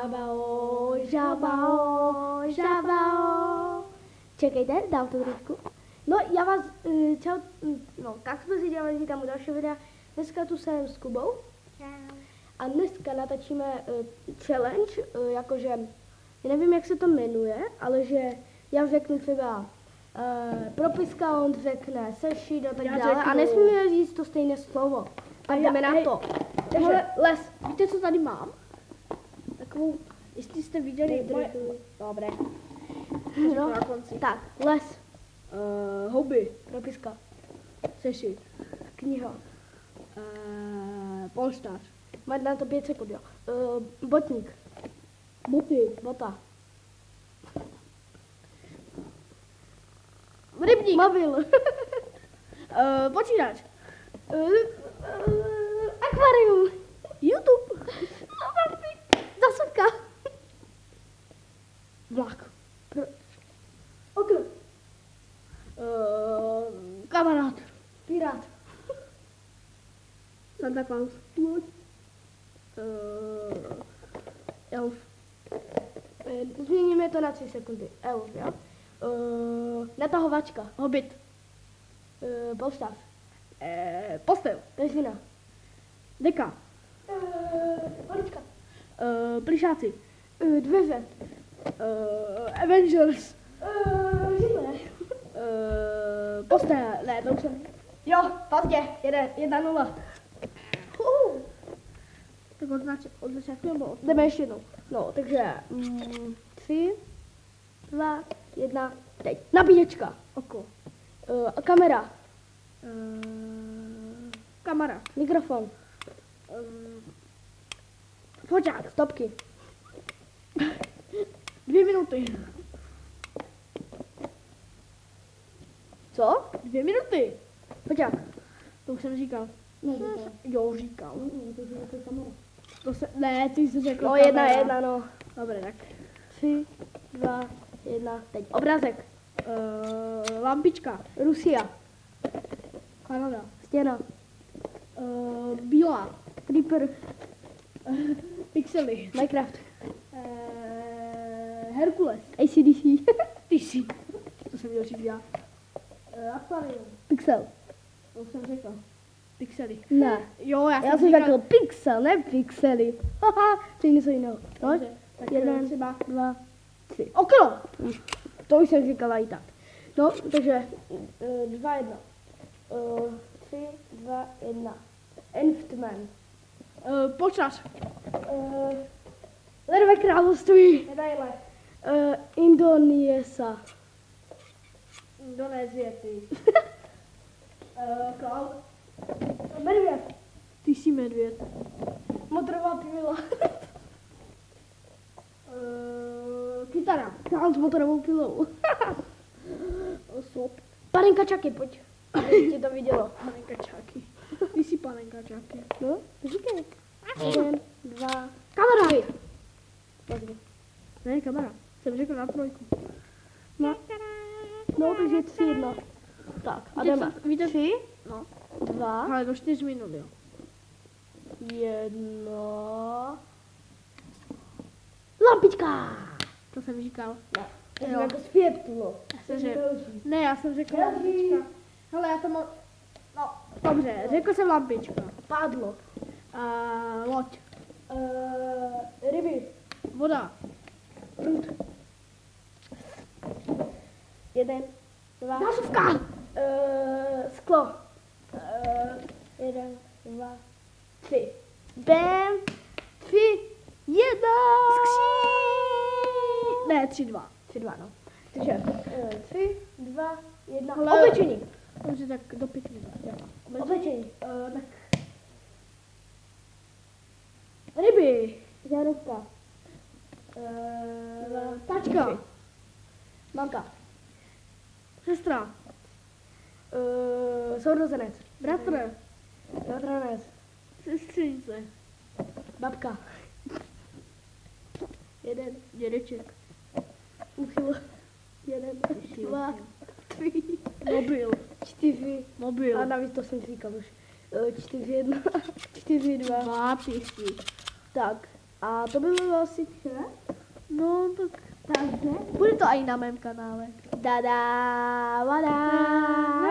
Žabao, žabao, žabao. Čekejte, dám to trošku. No, já vás, čau, no, tak jsme si dělali, říkám u dalšího videa. Dneska tu jsem s Kubou. A dneska natočíme challenge, jakože, já nevím, jak se to jmenuje, ale že já řeknu třeba propiska, on řekne sešit a tak dále. A nesmíme říct to stejné slovo. A jdeme na to. Takže les, víte, co tady mám? Takovou, jestli jste viděli, dobré. No, na konci. Tak, les. Hobby. Propiska. Sešit. Kniha. Polštář. Máte na to 5 sekund, jo. Botník. Boty. Bota. Rybník. Mobil. Počítač. Akvarium. YouTube. Zasuvka. Vlak. Okno. Kamarád. Pirát. Santa Claus. Elf. Změníme to na 3 sekundy. Elf, jo. Natahovačka. Hobbit. Polštář. Postel. Peřina. Deka. Holička. Plišáci. Dveře. Avengers. Židle. Postel. Ne, to už jsem. Jo, pozdě. 1-0. Tak od začátku nebo Jdeme ještě jednou. No, takže 3, 2, 1, teď. Nabíječka. oko. Kamera. Kamera. Mikrofon. Foťák. Stopky. 2 minuty. Co? 2 minuty. Foťák. To už jsem říkal. Ne, Jo, říkal. To se, ne, ty jsi řekl. no, kamera. 1, no. Dobré, tak. 3, 2, 1, teď. Obrázek. Lampička. Rusia. Kanada. Stěna. Bílá. Creeper. Pixely. Minecraft. Herkules. ACDC. Ty jsi. To jsem měl říct já. Aquarium. Pixel. To už jsem řekl. Pixely. Ne. Jo, Já jsem řekl pixel, ne pixely. Haha, to je něco jiného. No, Dobře, tak 1, třeba 2, 3. okno. To už jsem říkala i tak. No, takže 2, 1. 3, 2, 1. Enftman. Počas. Ledové království. Medaile. Indoniesa. Indonésie, ty. Cloud. Medvěd. Ty jsi medvěd. Motorová pila. Kytara. Sám s motorovou pilou. Sop. Panenka Čaky, pojď. Aby tě to vidělo. Panenka Čaky. Ty jsi panenka Čaky. No, říkej. 1, 2, Kamera. 3. Ne, kamera. Jsem řekl na 3. No, takže 3, 1. Tak, a jdeme. Víte, 3, no. 2, Ale do 4 minut, jo. 1. Lampička. To jsem říkal. Ne, to Jo. je jako světlo. Já jsem řekl. Ne, já jsem řekl Další. lampička. Hele, já to mám. No, dobře, řekl jsem lampička. Pádlo. Loď. Ryby. Voda. Prut. 1, 2. Zásuvka. Sklo. 1, 2, 3. Bam. 3, 1. Ne, 3, 2. 3, 2, no. Takže 3, 2, 1. Ale- Oblečení. Dobře, tak do 5 minut. Jo. Oblečení. Tak. Ryby. Žárovka. Tačka. Mamka. Sestra. Sourozenec. Bratr. Bratranec. Sestřenice. Babka. 1, Dědeček. úchyl. 1, 2, 3, Mobil. 4. Mobil. A navíc to jsem říkal už. 4, 1, 4, 2. 2, ty jsi. Tak. A to by bylo asi vše. No, tak Takže bude to i na mém kanále. dada, vada.